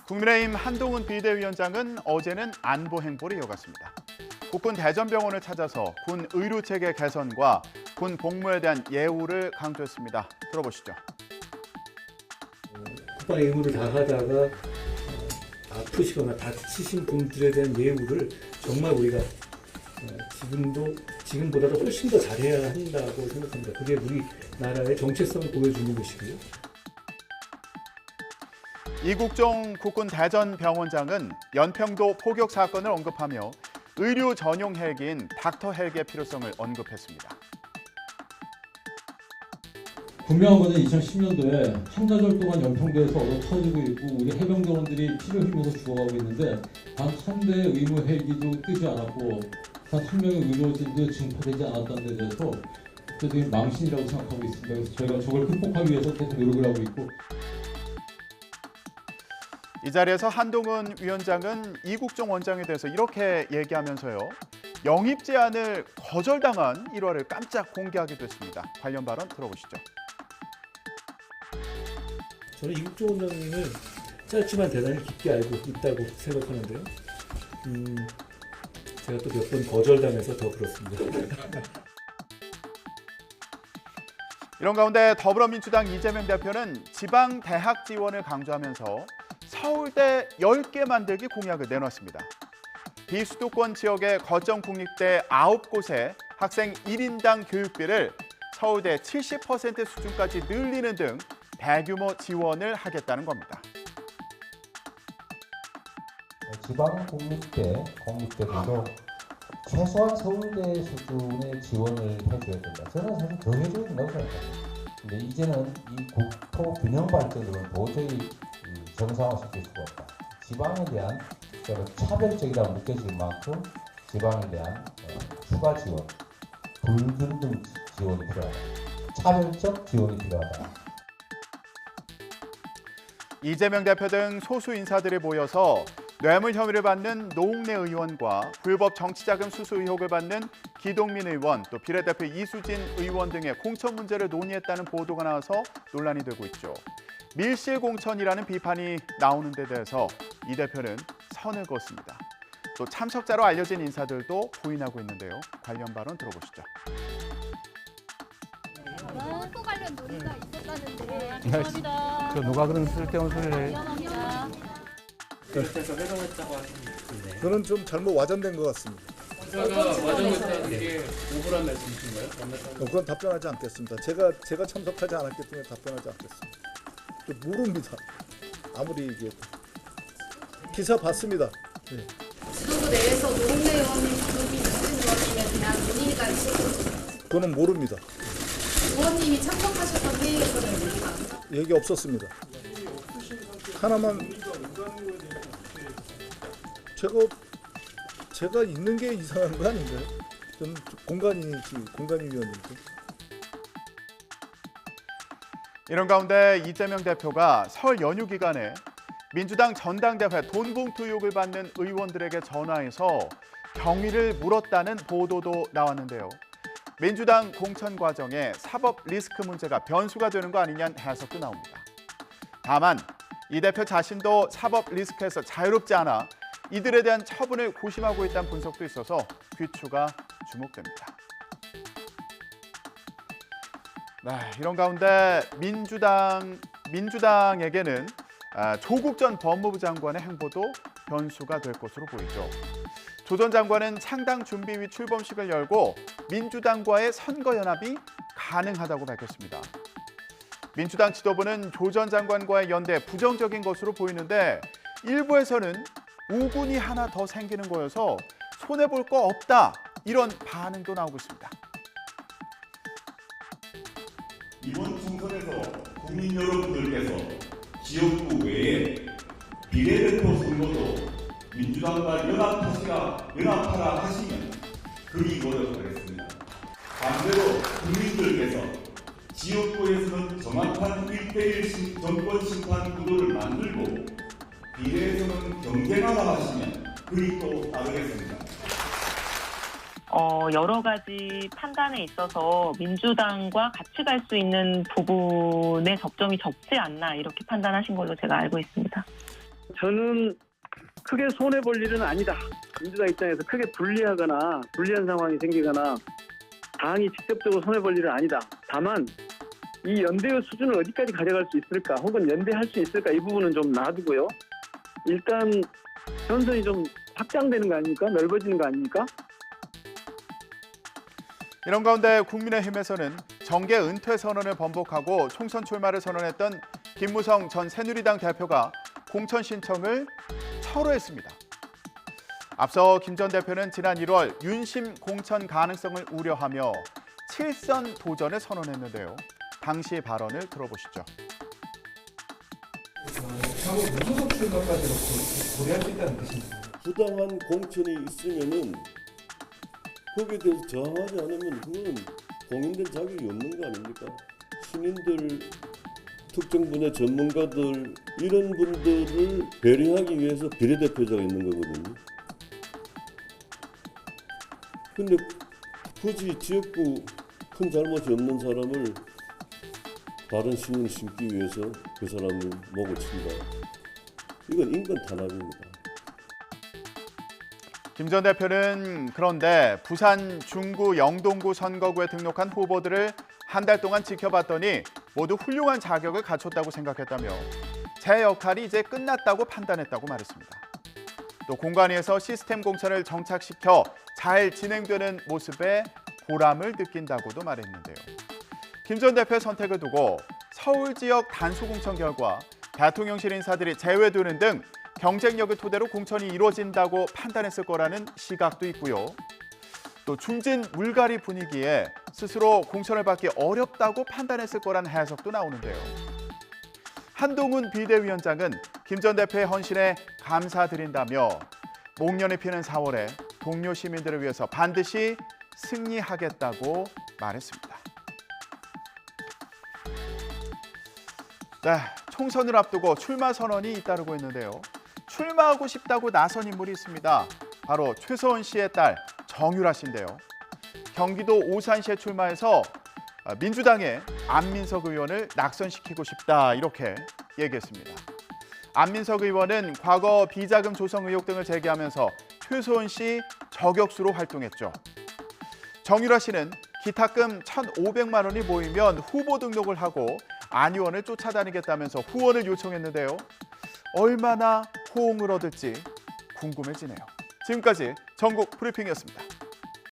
국민의힘 한동훈 비대위원장은 어제는 안보 행보를 이어갔습니다. 국군 대전병원을 찾아서 군 의료체계 개선과 군 복무에 대한 예우를 강조했습니다. 들어보시죠. 국방의 의무를 다하다가 아프시거나 다치신 분들에 대한 예우를 정말 우리가 지금보다도 훨씬 더 잘해야 한다고 생각합니다. 그게 우리나라의 정체성을 보여주는 것이고요. 이국종 국군 대전병원장은 연평도 포격 사건을 언급하며 의료 전용 헬기인 닥터 헬기의 필요성을 언급했습니다. 분명한 것은 2010년도에 한나절 동안 연평도에서 얻어 터지고 있고 우리 해병대원들이 피를 흘리면서 죽어가고 있는데 단 한 대의 의무 헬기도 뜨지 않았고 단 한 명의 의료진도 증파되지 않았다는 데 대해서 저희들이 망신이라고 생각하고 있습니다. 그래서 저희가 저걸 극복하기 위해서 계속 노력을 하고 있고. 이 자리에서 한동훈 위원장은 이국종 원장에 대해서 이렇게 얘기하면서요. 영입 제안을 거절당한 일화를 깜짝 공개하기도 했습니다. 관련 발언 들어보시죠. 저는 이국종 원장님을 짧지만 대단히 깊게 알고 있다고 생각하는데요. 제가 또 몇 번 거절당해서 더 그렇습니다. 이런 가운데 더불어민주당 이재명 대표는 지방 대학 지원을 강조하면서 서울대 10개 만들기 공약을 내놨습니다. 비수도권 지역의 거점 국립대 9곳의 학생 1인당 교육비를 서울대 70% 수준까지 늘리는 등 대규모 지원을 하겠다는 겁니다. 지방 공립대들도 최소한 서울대 수준의 지원을 해줘야 된다. 저는 사실 더 해줘야 된다고 생각합니다. 근데 이제는 이 국토 균형 발전으로는 도저히 정상화시킬 수가 없다. 지방에 대한 차별적이라고 느껴질 만큼 지방에 대한 추가 지원, 불균등 지원이 필요하다. 차별적 지원이 필요하다. 이재명 대표 등 소수 인사들이 모여서 뇌물 혐의를 받는 노웅래 의원과 불법 정치자금 수수 의혹을 받는 기동민 의원, 또 비례대표 이수진 의원 등의 공천 문제를 논의했다는 보도가 나와서 논란이 되고 있죠. 밀실공천이라는 비판이 나오는 데 대해서 이 대표는 선을 그었습니다. 또 참석자로 알려진 인사들도 부인하고 있는데요. 관련 발언 들어보시죠. 후보 관련 논의가 있었다는데 죄송합니다. 그 누가 그런 쓸데없는 소리를 해. 미안합니다. 그래서 회동했다고 하시는데 그는 좀 잘못 와전된 것 같습니다. 기자가 와전했다는 게 억울한 말씀이신가요? 그건 답변하지 않겠습니다. 제가 참석하지 않았기 때문에 답변하지 않겠습니다. 또 모릅니다. 아무리 얘기해도. 기사 봤습니다. 네. 지도부 내에서 노웅래 의원님, 기동민 의원님에 대한 논의가 있었어요. 그거는 모릅니다. 의원님이 참석하셨던 회의에서는 얘기가 안 나왔어요. 얘기 없었습니다. 하나만 제가 있는 게 이상한 거 아닌가요? 저는 공간위원인데. 이런 가운데 이재명 대표가 설 연휴 기간에 민주당 전당대회 돈 봉투 의혹을 받는 의원들에게 전화해서 경위를 물었다는 보도도 나왔는데요. 민주당 공천 과정에 사법 리스크 문제가 변수가 되는 거 아니냐는 해석도 나옵니다. 다만 이 대표 자신도 사법 리스크에서 자유롭지 않아 이들에 대한 처분을 고심하고 있다는 분석도 있어서 귀추가 주목됩니다. 네, 이런 가운데 민주당에게는 조국 전 법무부 장관의 행보도 변수가 될 것으로 보이죠. 조 전 장관은 창당 준비위 출범식을 열고 민주당과의 선거연합이 가능하다고 밝혔습니다. 민주당 지도부는 조 전 장관과의 연대 부정적인 것으로 보이는데 일부에서는 우군이 하나 더 생기는 거여서 손해볼 거 없다, 이런 반응도 나오고 있습니다. 이번 총선에서 국민 여러분들께서 지역구 외에 비례대표 선거도 민주당과 연합하라 하시면 그리 노력하겠습니다. 반대로 국민들께서 지역구에서는 정확한 1대1 정권 심판 구도를 만들고 비례에서는 경쟁하라 하시면 그리 또 따르겠습니다. 여러 가지 판단에 있어서 민주당과 같이 갈 수 있는 부분의 접점이 적지 않나 이렇게 판단하신 걸로 제가 알고 있습니다. 저는 크게 손해볼 일은 아니다. 민주당 입장에서 크게 불리한 상황이 생기거나 당이 직접적으로 손해볼 일은 아니다. 다만 이 연대의 수준을 어디까지 가져갈 수 있을까 혹은 연대할 수 있을까 이 부분은 좀 놔두고요. 일단 전선이 좀 확장되는 거 아닙니까? 넓어지는 거 아닙니까? 이런 가운데 국민의힘에서는 정계 은퇴 선언을 번복하고 총선 출마를 선언했던 김무성 전 새누리당 대표가 공천 신청을 철회했습니다. 앞서 김 전 대표는 지난 1월 윤심 공천 가능성을 우려하며 7선 도전을 선언했는데요. 당시 발언을 들어보시죠. 향후 무소속 출마까지 고려할 수 있다는 뜻입니다. 부당한 공천이 있으면은 거기에 대해서 저항하지 않으면 그건 공인된 자격이 없는 거 아닙니까? 신인들, 특정 분야 전문가들 이런 분들을 배려하기 위해서 비례대표자가 있는 거거든요. 근데 굳이 지역구 큰 잘못이 없는 사람을 다른 신인을 심기 위해서 그 사람을 먹어친다. 이건 인권 탄압입니다. 김 전 대표는 그런데 부산 중구 영동구 선거구에 등록한 후보들을 한 달 동안 지켜봤더니 모두 훌륭한 자격을 갖췄다고 생각했다며 제 역할이 이제 끝났다고 판단했다고 말했습니다. 또 공관위에서 시스템 공천을 정착시켜 잘 진행되는 모습에 보람을 느낀다고도 말했는데요. 김 전 대표의 선택을 두고 서울 지역 단수 공천 결과 대통령실 인사들이 제외되는 등 경쟁력을 토대로 공천이 이루어진다고 판단했을 거라는 시각도 있고요. 또 중진 물갈이 분위기에 스스로 공천을 받기 어렵다고 판단했을 거란 해석도 나오는데요. 한동훈 비대위원장은 김 전 대표의 헌신에 감사드린다며 목련이 피는 4월에 동료 시민들을 위해서 반드시 승리하겠다고 말했습니다. 네, 총선을 앞두고 출마 선언이 잇따르고 있는데요. 출마하고 싶다고 나선 인물이 있습니다. 바로 최서원 씨의 딸 정유라 씨인데요. 경기도 오산시에 출마해서 민주당의 안민석 의원을 낙선시키고 싶다 이렇게 얘기했습니다. 안민석 의원은 과거 비자금 조성 의혹 등을 제기하면서 최서원 씨 저격수로 활동했죠. 정유라 씨는 기탁금 1,500만 원이 모이면 후보 등록을 하고 안 의원을 쫓아다니겠다면서 후원을 요청했는데요. 얼마나 호응을 얻을지 궁금해지네요. 지금까지 전국 브리핑이었습니다.